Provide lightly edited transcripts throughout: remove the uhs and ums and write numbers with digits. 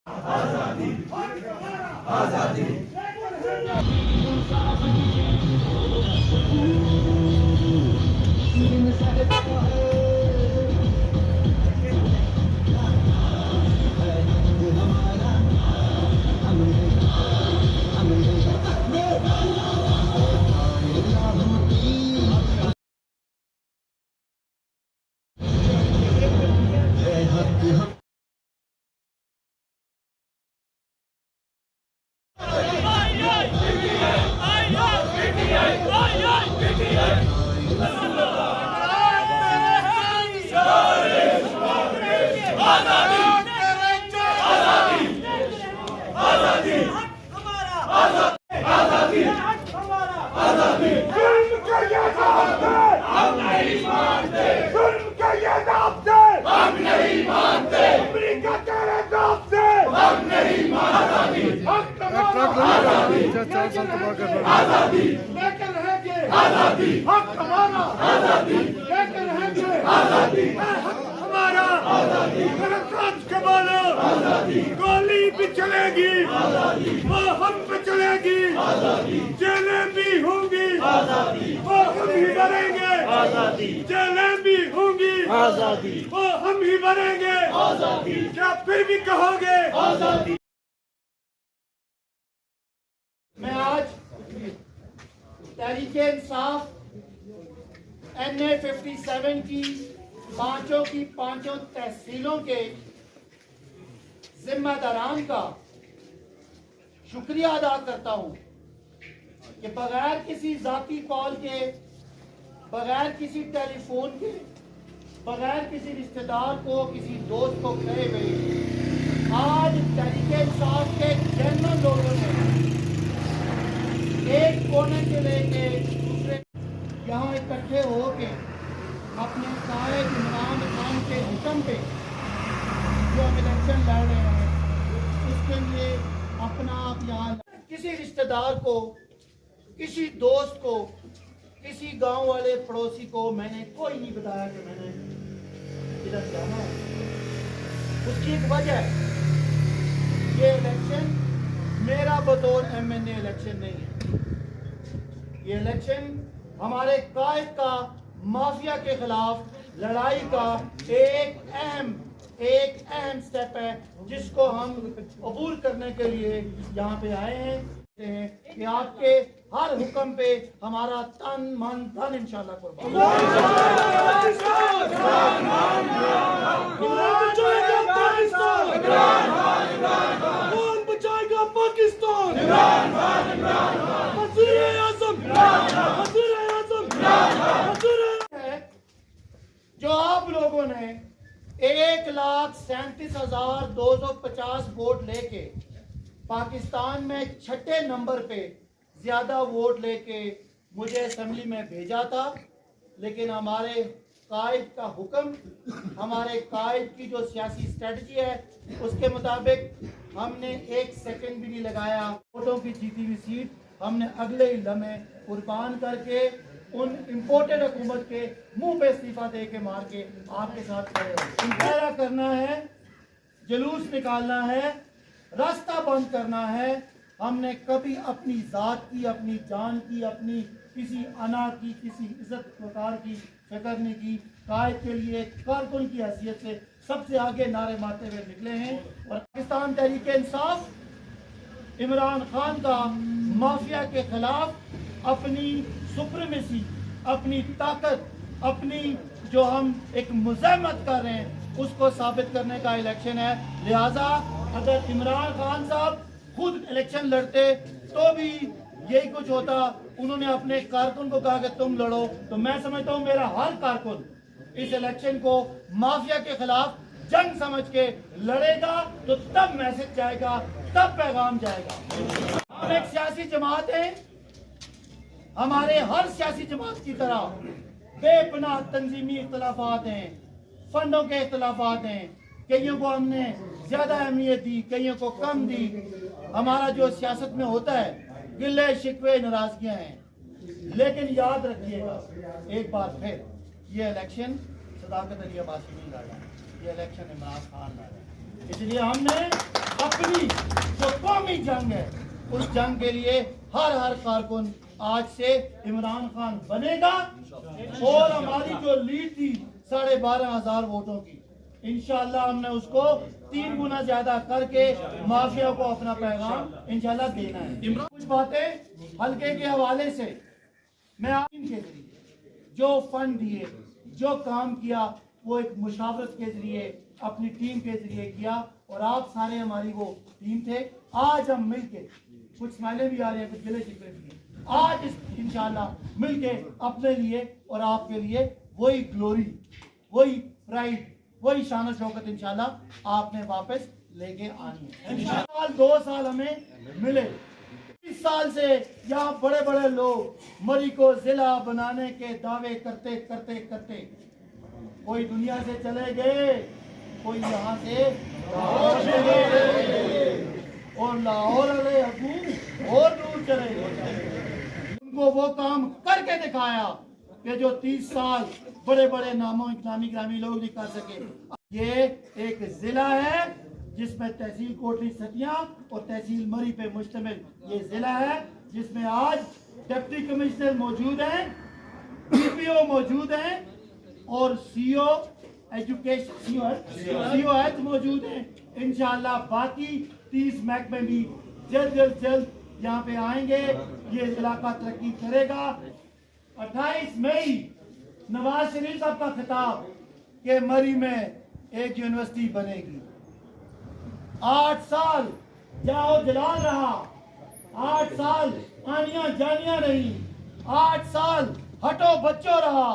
आजादी आजादी आजादी लेकर रहेंगे आजादी हक हमारा आजादी लेकर रहेंगे आजादी हक हमारा आजादी काज कमाना आजादी गोली भी चलेगी आजादी वो हम पे चलेगी आजादी जेलें भी होंगी आजादी वो हम ही भरेंगे आजादी जेलें भी होंगी आजादी वो हम ही भरेंगे आजादी क्या फिर भी कहोगे आजादी। मैं आज तहरीके इंसाफ NA 57 की पांचों तहसीलों के जिम्मेदारान का शुक्रिया अदा करता हूं कि बगैर किसी जाती कॉल के, बगैर किसी टेलीफोन के, बगैर किसी रिश्तेदार को, किसी दोस्त को कहे हुए आज तहरीके इंसाफ के जनरल लोगों ने एक कोने से लेके दूसरे यहाँ इकट्ठे होके अपने कायद इमरान खान के हुक्म पे जो हम इलेक्शन लड़ रहे हैं उसके लिए अपना आप यहाँ किसी रिश्तेदार को, किसी दोस्त को, किसी गांव वाले पड़ोसी को मैंने कोई नहीं बताया कि मैंने इधर जाना है। उसकी एक वजह है, ये इलेक्शन मेरा बतौर MNA इलेक्शन नहीं है। ये इलेक्शन हमारे कायद का माफिया के खिलाफ लड़ाई का एक अहम स्टेप है जिसको हम अबूर करने के लिए यहाँ पे आए हैं कि आपके हर हुक्म पे हमारा तन मन धन इंशाल्लाह जो आप लोगों ने 1,37,250 वोट लेके पाकिस्तान में छठे नंबर पे ज्यादा वोट लेके मुझे असेंबली में भेजा था, लेकिन हमारे कायद का हुक्म, हमारे कायद की जो सियासी स्ट्रेटजी है उसके मुताबिक हमने एक सेकंड भी नहीं लगाया। वोटों की जीती हुई सीट हमने अगले ही लम्हे कुर्बान करके उन इम्पोर्टेड हुकूमत के मुंह पे इस्तीफा दे के मार के आपके साथ खड़े हो। इंतजार करना है, जुलूस निकालना है, रास्ता बंद करना है। हमने कभी अपनी जात की, अपनी जान की, अपनी किसी अना की, किसी इज्जत वकार की फिक्र नहीं की। कायद के लिए कारकुन की हैसियत से सबसे आगे नारे मारते हुए निकले हैं और पाकिस्तान तहरीक इंसाफ इमरान खान का माफिया के खिलाफ अपनी सुप्रीमेसी, अपनी ताकत, अपनी जो हम एक मुज़ाहमत कर रहे हैं उसको साबित करने का इलेक्शन है। लिहाजा अगर इमरान खान साहब खुद इलेक्शन लड़ते तो भी यही कुछ होता। उन्होंने अपने कारकुन को कहा कि तुम लड़ो, तो मैं समझता हूँ मेरा हर कारकुन इस इलेक्शन को माफिया के खिलाफ जंग समझ के लड़ेगा, तो तब मैसेज जाएगा, तब पैगाम जाएगा। हम एक सियासी जमात है, हमारे हर सियासी जमात की तरह बेपनाह तंजीमी इख्तलाफात हैं, फंडों के इख्तलाफात हैं। कईयों को हमने ज्यादा अहमियत दी, कईयों को कम दी। हमारा जो सियासत में होता है गिले शिकवे नाराजगियां हैं, लेकिन याद रखिएगा एक बार फिर ये इलेक्शन सदाकत अली अब्बासी नहीं लड़ रहा, ये इलेक्शन इमरान खान लड़ रहा है। इसलिए हमने अपनी जो कौमी जंग है उस जंग के लिए हर कारकुन आज से इमरान खान बनेगा। और हमारी जो लीड थी 12,500 वोटों की, इंशाल्लाह हमने उसको 3 गुना ज्यादा करके माफिया को अपना पैगाम इंशाल्लाह देना है। कुछ बातें हल्के के हवाले से मैं आपके जरिए जो फंड दिए, जो काम किया, वो एक मुशावरत के जरिए अपनी टीम के जरिए किया और आप सारे हमारी वो टीम थे। आज हम मिलके, कुछ स्माइलें भी आ रही हैं, कुछ गिले शिकवे भी हैं, आज इंशाल्लाह मिलके अपने लिए और आपके लिए वही ग्लोरी, वही प्राइड, वही शान शौकत इंशाल्लाह आपने वापस लेके आनी है। इंशाल्लाह 2 साल हमें मिले। 20 साल से यहाँ बड़े बड़े लोग मरी को जिला बनाने के दावे करते करते करते कोई दुनिया से चले गए, कोई यहाँ से लाहौर चले गए और लाहौर वाले अबू और दूर चले गए। उनको वो काम करके दिखाया कि जो 30 साल बड़े बड़े नामी ग्रामी लोग नहीं कर सके। ये एक जिला है जिसमें तहसील कोटली सतिया और तहसील मरी पे मुश्तमिल ये जिला है, जिसमें आज डिप्टी कमिश्नर मौजूद हैं, डीपीओ मौजूद हैं और सीओ एजुकेशन सीओ हेल्थ मौजूद हैं। इंशाल्लाह बाकी 30 महकमे भी जल्द यहाँ पे आएंगे। ये इलाका तरक्की करेगा। 28 मई नवाज शरीफ साहब का खिताब के मरी में एक यूनिवर्सिटी बनेगी। 8 साल जाओ जलाल रहा, 8 साल आनियां जानियां रही, 8 साल हटो बच्चों रहा,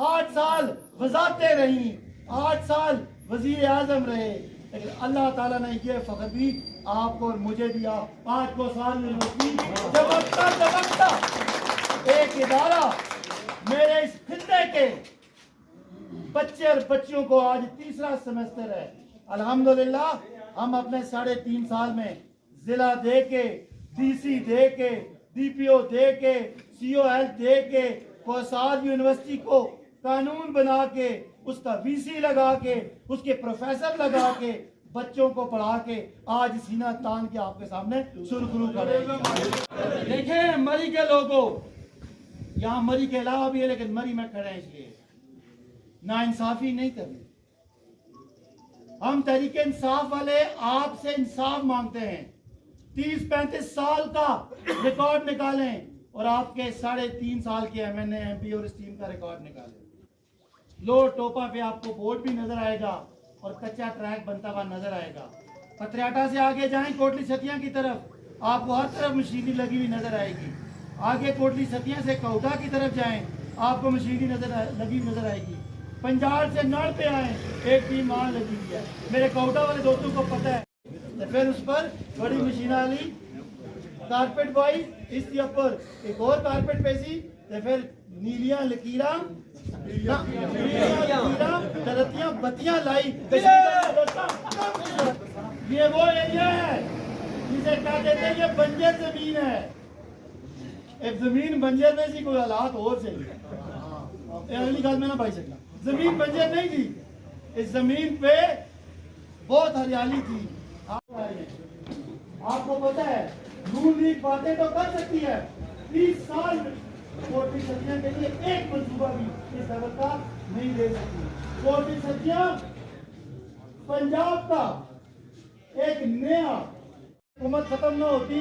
8 साल वजारतें रही, 8 साल वजीर आजम रहे, लेकिन अल्लाह ताला ने ये फख्र भी आपको और मुझे दिया। 5 साल यूनिवर्सिटी जबकता एक इदारा मेरे इस खित्ते के बच्चे और बच्चियों को आज 3रा सेमेस्टर है। अल्हम्दुलिल्लाह हम अपने 3.5 साल में जिला दे के, डीसी दे के, डीपीओ दे के, सीओ हेल्थ दे के, कोसाद यूनिवर्सिटी को कानून बना के, उसका वीसी लगा के, उसके प्रोफेसर लगा के, बच्चों को पढ़ा के आज सीना तान के आपके सामने सुरखरू खड़े। देखें मरी के लोगों, यहाँ मरी के अलावा भी है लेकिन मरी में खड़े हैं, इसलिए ना इंसाफी नहीं करनी। हम तहरीके इंसाफ वाले आपसे इंसाफ मांगते हैं। 30-35 साल का रिकॉर्ड निकालें और आपके 3.5 साल के एमएनए एमपी और इस टीम का रिकॉर्ड निकालें। लोड टोपा पे आपको बोर्ड भी नजर आएगा और कच्चा ट्रैक बनता हुआ नजर आएगा। पत्रियाटा से आगे जाएं कोटली सतिया की तरफ, आपको हर तरफ मशीनरी लगी हुई नजर आएगी। आगे कोटली सतिया से कौटा की तरफ जाएं, आपको मशीनरी लगी हुई नजर आएगी। पंजाब से नड़ पे आए, एक टीम वहां लगी हुई है, मेरे कौटा वाले दोस्तों को पता है। तो फिर उस पर बड़ी मशीन वाली कारपेट बॉय, इसके ऊपर एक और कारपेट पेशी, तो फिर नीलियां लकीरा तरतियां बत्तियां लाई। ये वो एरिया है जिसे क्या कहते हैं, ये बंजर जमीन है। एक जमीन बंजर में सी कोई हालात और से अगली गल में ना भाई सकता, जमीन बंजर नहीं थी, इस जमीन पे बहुत हरियाली थी। आपको पता है नून लीग बातें तो कर सकती है, 30 साल कोटली सतिया के लिए एक मंसूबा भी इस लेवल का नहीं दे सकती। कोटली सतिया पंजाब का एक नया हुकूमत खत्म न होती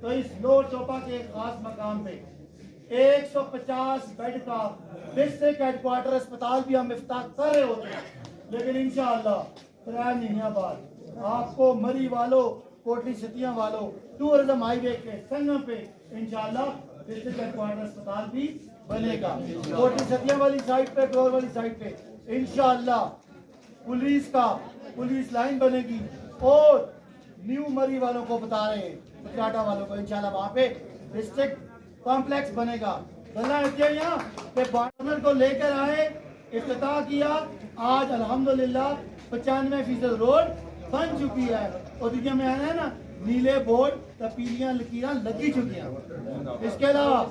तो इस लोड चौपा के खास मकाम पे 150 बेड का डिस्ट्रिक्ट हेडक्वार्टर अस्पताल भी हम इफ्ताह कर रहे होते हैं। लेकिन इंशाअल्लाह 3 महीने बाद आपको मरी वालों, कोटली सतिया वालों, टूरिज्म हाईवे के संगम पे इंशाअल्लाह डिस्ट्रिक्ट हेडक्वार्टर अस्पताल भी बनेगा। कोटली सतिया वाली साइड पे, ग्लोर वाली साइड पे इंशाअल्लाह पुलिस लाइन बनेगी। और न्यू मरी वालों को बता रहे हैं, पटियाटा वालों को, इंशाल्लाह वहाँ पे डिस्ट्रिक्ट कॉम्प्लेक्स बनेगा। यहाँ पे बार्डर को लेकर आए, इफ्तिताह किया। आज अल्हम्दुलिल्लाह 95% रोड बन चुकी है और दुनिया में आना है ना, नीले बोर्ड तपीलियां लकीरां लगी चुकी हैं। इसके अलावा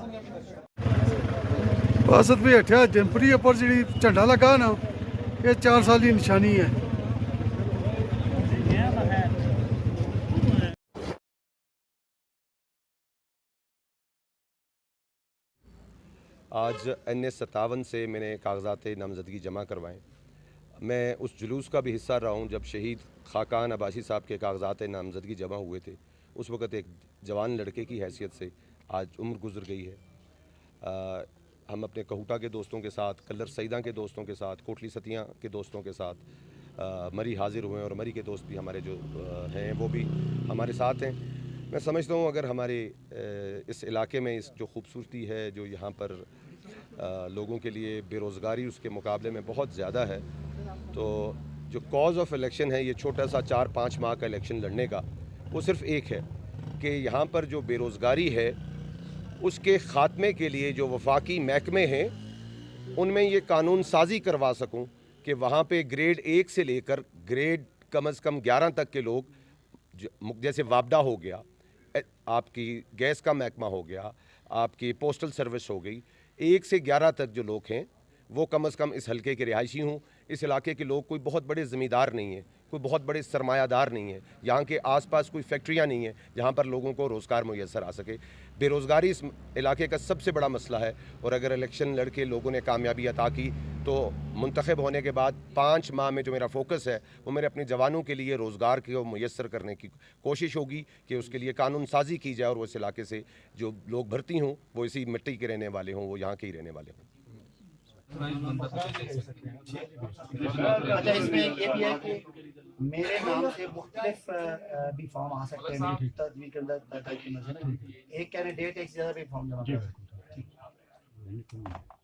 बासत भी हटिया जंपरी पर जी झंडा लगा ना, ये 4 साल की निशानी है। आज NS 57 से मैंने कागजात नामजदगी जमा करवाएं। मैं उस जुलूस का भी हिस्सा रहा हूं जब शहीद खाकान अब्बासी साहब के कागजात नामजदगी जमा हुए थे। उस वक़्त एक जवान लड़के की हैसियत से आज उम्र गुजर गई है। हम अपने कहूटा के दोस्तों के साथ, कल्लर सईदा के दोस्तों के साथ, कोटली सतियाँ के दोस्तों के साथ मरी हाजिर हुए हैं और मरी के दोस्त भी हमारे जो हैं वो भी हमारे साथ हैं। मैं समझता हूँ अगर हमारे इस इलाके में इस जो खूबसूरती है, जो यहाँ पर लोगों के लिए बेरोज़गारी उसके मुकाबले में बहुत ज़्यादा है, तो जो कॉज ऑफ इलेक्शन है, ये छोटा सा 4-5 माह का इलेक्शन लड़ने का, वो सिर्फ़ एक है कि यहाँ पर जो बेरोज़गारी है उसके ख़ात्मे के लिए जो वफाकी महकमे हैं उनमें ये कानून साजी करवा सकूं कि वहाँ पे ग्रेड 1 से लेकर ग्रेड कम से कम 11 तक के लोग, जैसे वापडा हो गया, आपकी गैस का महकमा हो गया, आपकी पोस्टल सर्विस हो गई, 1 से 11 तक जो लोग हैं वो कम से कम इस हलके के रिहायशी हों। इस इलाके के लोग कोई बहुत बड़े ज़मींदार नहीं हैं, कोई बहुत बड़े सरमायादार नहीं है, यहाँ के आसपास कोई फैक्ट्रियाँ नहीं हैं जहाँ पर लोगों को रोज़गार मुयस्सर आ सके। बेरोज़गारी इस इलाके का सबसे बड़ा मसला है और अगर इलेक्शन लड़के लोगों ने कामयाबी अता की तो मुंतखब होने के बाद 5 माह में जो मेरा फोकस है वो मेरे अपने जवानों के लिए रोज़गार को मुयस्सर करने की कोशिश होगी कि उसके लिए कानून साजी की जाए और वो इस इलाके से जो लोग भर्ती हों वो इसी मिट्टी के रहने वाले हों, वो यहाँ के ही रहने वाले हों। अच्छा, इसमें ये भी है कि मेरे नाम से मुख्तलिफ भी फॉर्म आ सकते हैं मेरी तस्वीर के अंदर। एक कैंडिडेट एक से ज़्यादा भी फॉर्म जमा कर सकते हैं।